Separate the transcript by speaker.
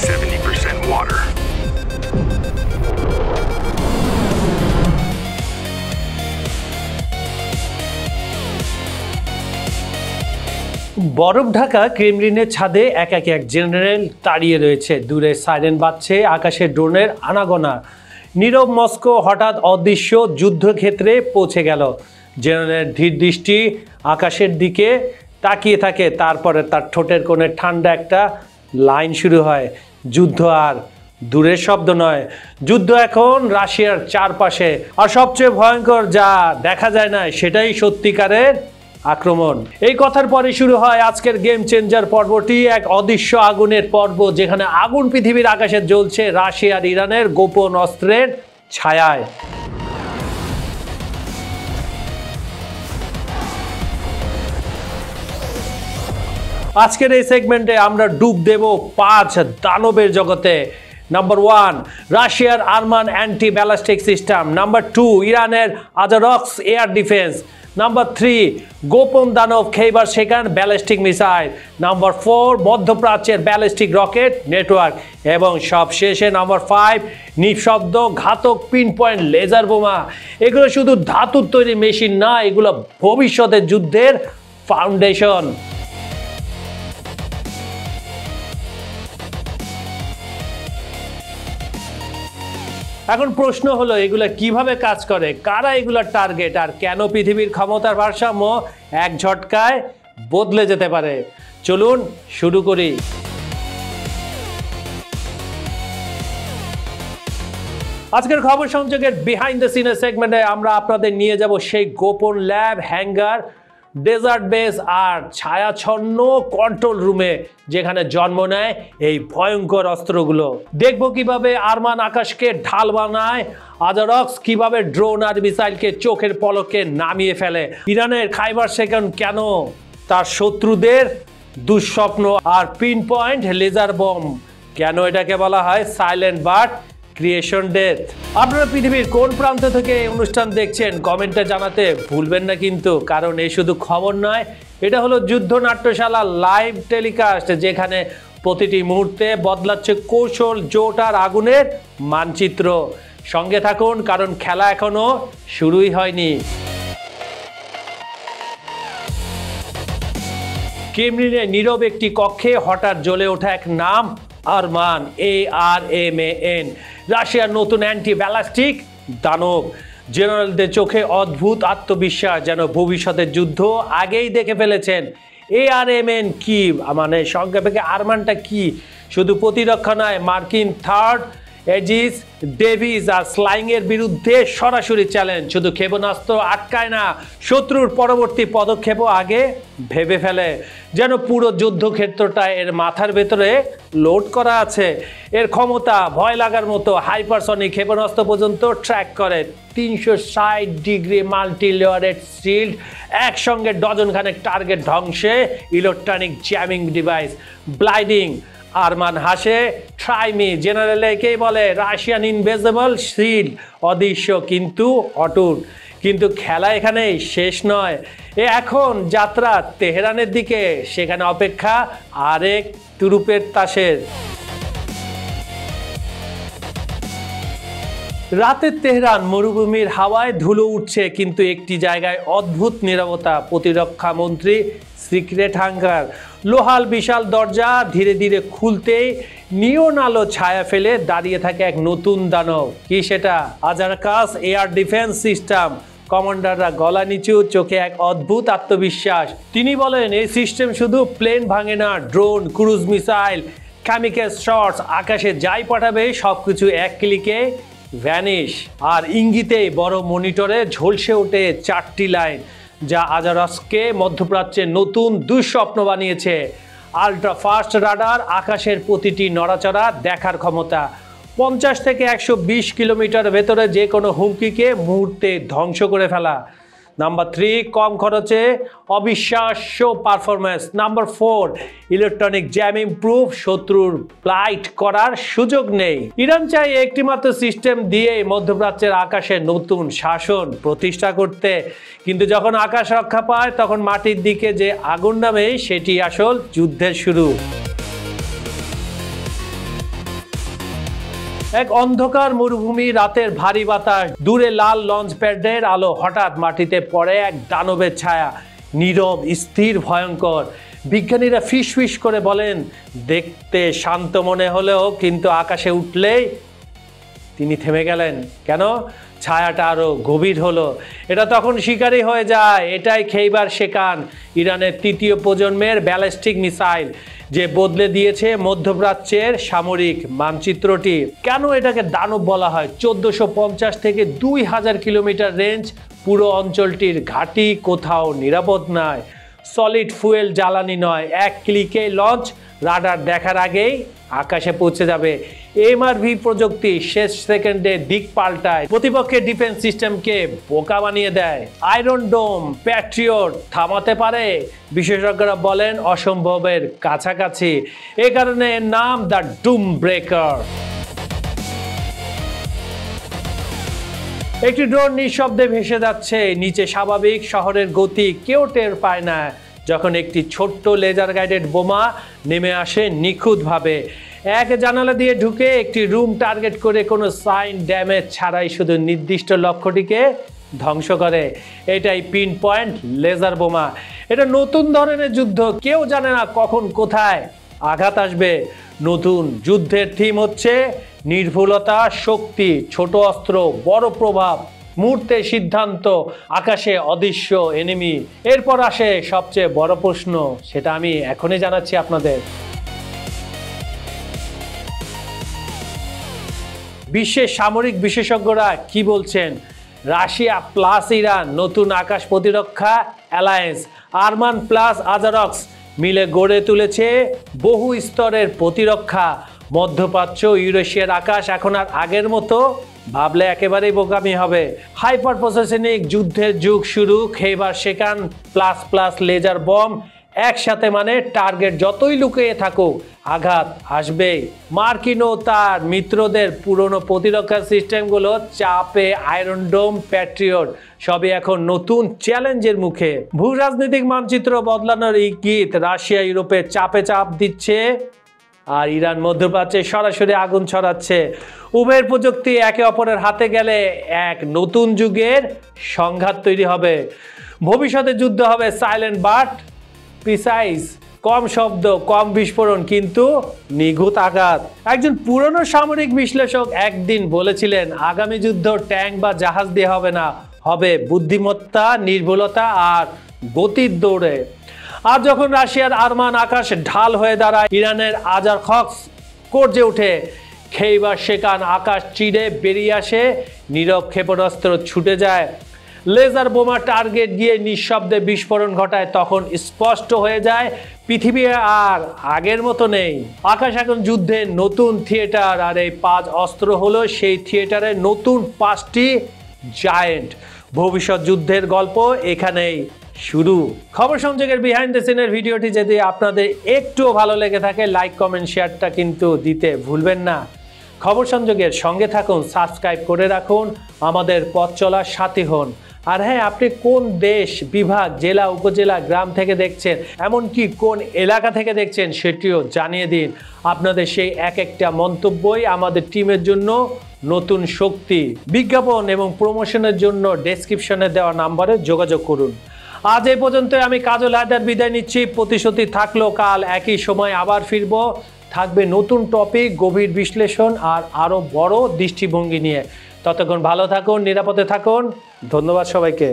Speaker 1: 70% water.
Speaker 2: বরফ ঢাকা ক্রেমলিনের ছাদে এক জেনারেল দাঁড়িয়ে রয়েছে। দূরে সাইরেন বাজছে, আকাশে ড্রোনের আনাগোনা। নীরব মস্কো হঠাৎ অদৃশ্য যুদ্ধক্ষেত্রে পৌঁছে গেল। জেনারেল ধীর দৃষ্টি আকাশের দিকে তাকিয়ে থাকে, তারপরে তার ঠোঁটের কোণে ঠান্ডা একটা লাইন শুরু হয়। যুদ্ধ আর দূরের শব্দ নয়, যুদ্ধ এখন রাশিয়ার চারপাশে। আর সবচেয়ে ভয়ঙ্কর যা দেখা যায় না, সেটাই সত্যিকারের আক্রমণ। এই কথার পরে শুরু হয় আজকের গেম চেঞ্জার পর্বটি, এক অদৃশ্য আগুনের পর্ব, যেখানে আগুন পৃথিবীর আকাশে জ্বলছে রাশিয়া আর ইরানের গোপন অস্ত্রের ছায়ায়। আজকের এই সেগমেন্টে আমরা ডুব দেব 5 দানবের জগতে। নাম্বার 1, রাশিয়ার Arman anti ballistic system. Number 2, ইরানের আজারক্স এয়ার ডিফেন্স। নাম্বার 3, গোপন দানব খেইবার শেখান ব্যালিস্টিক মিসাইল। নাম্বার 4, মধ্যপ্রাচ্যের ব্যালিস্টিক রকেট নেটওয়ার্ক। এবং সবশেষে নাম্বার 5, নিঃশব্দ ঘাতক পিন পয়েন্ট লেজার বোমা। এগুলো শুধু ধাতুর তৈরি মেশিন না, এগুলো ভবিষ্যতের যুদ্ধের ফাউন্ডেশন। এখন প্রশ্ন হলো, এগুলা কিভাবে কাজ করে, কারা এগুলার টার্গেট, আর কেন পৃথিবীর ক্ষমতার ভারসাম্য এক ঝটকায় বদলে যেতে পারে। চলুন শুরু করি। আজকের খবর সংযোগের বিহাইন্ড দ্য সিনের সেগমেন্টে আমরা আপনাদের নিয়ে যাব সেই গোপন ল্যাব, হ্যাঙ্গার, ডেজার্ট বেস আর ছায়াছন্ন কন্ট্রোল রুমে, যেখানে জন্ম নেয় এই ভয়ঙ্কর অস্ত্রগুলো। দেখব কিভাবে আরমান আকাশকে ঢাল বানায়, আজারক্স কিভাবে ড্রোন আর মিসাইলকে চোখের পলকে নামিয়ে ফেলে, ইরানের খাইবার শেখান কেন তার শত্রুদের দুঃস্বপ্ন, আর পিন পয়েন্ট লেজার বম কেন এটাকে বলা হয় সাইলেন্ট বাট ক্রিয়েশন ডেথ। আপনারা পৃথিবীর কোন প্রান্ত থেকে এই অনুষ্ঠান দেখছেন কমেন্টে জানাতে ভুলবেন না কিন্তু, কারণ এই শুধু খবর নয়, এটা হলো যুদ্ধ নাট্যশালা লাইভ টেলিকাস্ট, যেখানে প্রতিটি মুহূর্তে বদলাচ্ছে কৌশল, জোট আর আগুনের মানচিত্র। সঙ্গে থাকুন, কারণ খেলা এখনো শুরুই হয়নি। ক্রেমলিনের নীরব একটি কক্ষে হঠাৎ জ্বলে ওঠা এক নাম, আরমান, ARMAN, রাশিয়ার নতুন অ্যান্টি ব্যালিস্টিক দানব। জেনারেলদের চোখে অদ্ভুত আত্মবিশ্বাস, যেন ভবিষ্যতের যুদ্ধ আগেই দেখে ফেলেছেন। ARMAN কি, মানে সংক্ষেপে আরমানটা কি? শুধু প্রতিরক্ষা নয়, মার্কিন থার্ড এজিস, ডেভিস আর স্লাইং এর বিরুদ্ধে সরাসরি চ্যালেঞ্জ। শুধু ক্ষেপণাস্ত্র আটকায় না, শত্রুর পরবর্তী পদক্ষেপও আগে ভেবে ফেলে, যেন পুরো যুদ্ধক্ষেত্রটা এর মাথার ভেতরে লোড করা আছে। এর ক্ষমতা ভয় লাগার মতো, হাইপারসনিক ক্ষেপণাস্ত্র পর্যন্ত ট্র্যাক করে। 360 ডিগ্রি মাল্টি লেয়ারেড শিল্ড, একসঙ্গে ডজনখানেক টার্গেট ধ্বংসে, electronic jamming device, blinding. Arman হাসে, ট্রাই মি। জেনারেল একেই বলে রাশিয়ান ইনভিজিবল শিল্ড, অদৃশ্য কিন্তু অটুট। কিন্তু খেলা এখানেই শেষ নয়, এখন যাত্রা তেহরানের দিকে, সেখানে অপেক্ষা আরেক তুরুপের তাসের। রাতের তেহরান, মরুভূমির হাওয়ায় ধুলো উঠছে, কিন্তু একটি জায়গায় অদ্ভুত নীরবতা। প্রতিরক্ষা মন্ত্রী সিক্রেট হাঙ্গার, লোহাল বিশাল দরজা ধীরে ধীরে খুলতেই নিয়ন আলো ছায়া ফেলে দাঁড়িয়ে থাকে এক নতুন দানব। কি সেটা? আজারকাস এয়ার ডিফেন্স সিস্টেম। কমান্ডাররা গলা নিচু, চোখে এক অদ্ভুত আত্মবিশ্বাস। তিনি বলেন, এই সিস্টেম শুধু প্লেন ভাঙে না, drone, cruise missile, chemical shots, আকাশে যাই পাঠাবে সবকিছু এক ক্লিকে ভ্যানিশ। আর ইঙ্গিতেই বড় মনিটরে ঝলসে ওঠে 4টি লাইন, যা আজারক্সকে মধ্যপ্রাচ্যের নতুন দুঃস্বপ্ন বানিয়েছে। আল্ট্রা ফাস্ট রাডার, আকাশের প্রতিটি নড়াচড়া দেখার ক্ষমতা। 50 থেকে 120 কিলোমিটার ভেতরে যে কোনো হুমকিকে মুহূর্তে ধ্বংস করে ফেলা। নাম্বার 3, কম খরচে অবিশ্বাস্য performance. Number 4, electronic jamming proof, শত্রুর ফ্লাইট করার সুযোগ নেই। ইরান চাই একটি মাত্র সিস্টেম দিয়ে মধ্যপ্রাচ্যের আকাশে নতুন শাসন প্রতিষ্ঠা করতে, কিন্তু যখন আকাশ রক্ষা পায়, তখন মাটির দিকে যে আগুন নামে, সেটি আসল যুদ্ধের শুরু। এক অন্ধকার মরুভূমি, রাতের ভারী বাতাস, দূরে লাল লঞ্চ প্যাডের আলো, হঠাৎ মাটিতে পড়ে এক দানবের ছায়া, নীরব, স্থির, ভয়ঙ্কর। বিজ্ঞানীরা ফিস ফিস করে বলেন, দেখতে শান্ত মনে হলেও কিন্তু আকাশে উঠলেই তিনি থেমে গেলেন। কেন? ছায়াটা আরো গভীর হলো। এটা তখন শিকারী হয়ে যায়। এটাই খেইবার শেকান, ইরানের তৃতীয় প্রজন্মের ব্যালিস্টিক মিসাইল, যে বদলে দিয়েছে মধ্যপ্রাচ্যের সামরিক মানচিত্রটি। কেন এটাকে দানব বলা হয়? 1450 থেকে 2000 কিলোমিটার রেঞ্জ, পুরো অঞ্চলটির ঘাঁটি, কোথাও নিরাপদ নয়, সলিড ফুয়েল জ্বালানি নয়, এক ক্লিকে লঞ্চ, রাডার দেখার আগেই আকাশে পৌঁছে যাবে। এমআরভি প্রযুক্তি শেষ সেকেন্ডে দিক পাল্টায়, প্রতিপক্ষের ডিফেন্স সিস্টেমকে বোকা বানিয়ে দেয়। আয়রন ডোম, প্যাট্রিয়ট থামাতে পারে? বিশেষজ্ঞরা বলেন অসম্ভবের কাছাকাছি। এ কারণে এর নাম দ্য ডুম ব্রেকার। একটি ড্রোন নিঃশব্দে ভেসে যাচ্ছে নিচে, স্বাভাবিক শহরের গতি কেউ টের পায় না, যখন একটি ছোট্ট লেজার গাইডেড বোমা নেমে আসে নিখুঁতভাবে, এক জানালা দিয়ে ঢুকে একটি রুম টার্গেট করে কোনো সাইন ড্যামেজ ছাড়াই শুধু নির্দিষ্ট লক্ষ্যটিকে ধ্বংস করে। এটাই পিন পয়েন্ট লেজার বোমা। এটা নতুন ধরনের যুদ্ধ, কেউ জানে না কখন কোথায় আঘাত আসবে। নতুন যুদ্ধের থিম হচ্ছে নির্ভুলতা, শক্তি, ছোট অস্ত্র, বড় প্রভাব, মুহূর্তে সিদ্ধান্ত, আকাশে অদৃশ্য এনিমি। এরপর আসে সবচেয়ে বড় প্রশ্ন, সেটা আমি এখনই জানাচ্ছি আপনাদের। বিশ্বের সামরিক বিশেষজ্ঞরা কি বলছেন? রাশিয়া প্লাস ইরান নতুন আকাশ প্রতিরক্ষা অ্যালায়েন্স, আরমান প্লাস আজারক্স মিলে গড়ে তুলেছে বহু স্তরের প্রতিরক্ষা। মধ্যপ্রাচ্য, ইউরেশিয়ার আকাশ এখন আর আগের মতো ভাবলে একেবারেই বোকামি হবে। হাইপার প্রসেসনিক যুদ্ধের যুগ শুরু। খেইবার শেকান প্লাস প্লাস লেজার বম একসাথে, মানে টার্গেট যতই লুকিয়ে থাকুক আঘাত আসবেই। মার্কিন ও তার মিত্রদের পুরনো প্রতিরক্ষা সিস্টেমগুলো চাপে, আয়রন ডোম, প্যাট্রিয়ট সবই এখন নতুন চ্যালেঞ্জের মুখে। ভূ রাজনৈতিক মানচিত্র বদলানোর ইঙ্গিত, রাশিয়া ইউরোপের চাপে চাপ দিচ্ছে আর ইরান মধ্যপ্রাচ্যে সরাসরি আগুন ছড়াচ্ছে। উভয়ের প্রযুক্তি একে অপরের হাতে গেলে এক নতুন যুগের সংঘাত তৈরি হবে। ভবিষ্যতে যুদ্ধ হবে সাইলেন্ট বাট প্রিসাইজ, কম শব্দ, কম বিস্ফোরণ, কিন্তু নিখুঁত আঘাত। একজন পুরনো সামরিক বিশ্লেষক একদিন বলেছিলেন, আগামী যুদ্ধ ট্যাঙ্ক বা জাহাজ দিয়ে হবে না, হবে বুদ্ধিমত্তা, নির্ভুলতা আর গতির দৌড়ে। আর যখন রাশিয়ার আরমান আকাশ ঢাল হয়ে দাঁড়ায়, ইরানের আজারখক্স গর্জে ওঠে, খেইবার শেকান আকাশ চিরে বেরিয়ে আসে, নীরব ক্ষেপণাস্ত্র ছুটে যায়, লেজার বোমা টার্গেট গিয়ে নিঃশব্দে বিস্ফোরণ ঘটায়, তখন স্পষ্ট হয়ে যায় পৃথিবী আর আগের মতো নেই। আকাশ এখন যুদ্ধের নতুন থিয়েটার, আর এই 5 অস্ত্র হলো সেই থিয়েটারের নতুন 5টি জায়েন্ট। ভবিষ্যৎ যুদ্ধের গল্প এখানেই শুরু। খবর সংযোগের বিহাইন্ড দ্য সিনের ভিডিওটি যদি আপনাদের একটুও ভালো লেগে থাকে, লাইক, কমেন্ট, শেয়ারটা কিন্তু দিতে ভুলবেন না। খবর সংযোগের সঙ্গে থাকুন, সাবস্ক্রাইব করে রাখুন, আমাদের পথ চলার সাথী হন। আর হ্যাঁ, আপনি কোন দেশ, বিভাগ, জেলা, উপজেলা, গ্রাম থেকে দেখছেন, এমনকি কোন এলাকা থেকে দেখছেন, সেটিও জানিয়ে দিন। আপনাদের সেই এক একটা মন্তব্যই আমাদের টিমের জন্য নতুন শক্তি। বিজ্ঞাপন এবং প্রমোশনের জন্য ডেসক্রিপশনে দেওয়া নাম্বারে যোগাযোগ করুন। আজ এই পর্যন্ত আমি কাজল হায়দার বিদায় নিচ্ছি। প্রতিশ্রুতি থাকলো কাল একই সময় আবার ফিরব। থাকবে নতুন টপিক, গভীর বিশ্লেষণ আর আরো বড় দৃষ্টিভঙ্গি নিয়ে। ততক্ষণ ভালো থাকুন, নিরাপদে থাকুন। ধন্যবাদ সবাইকে।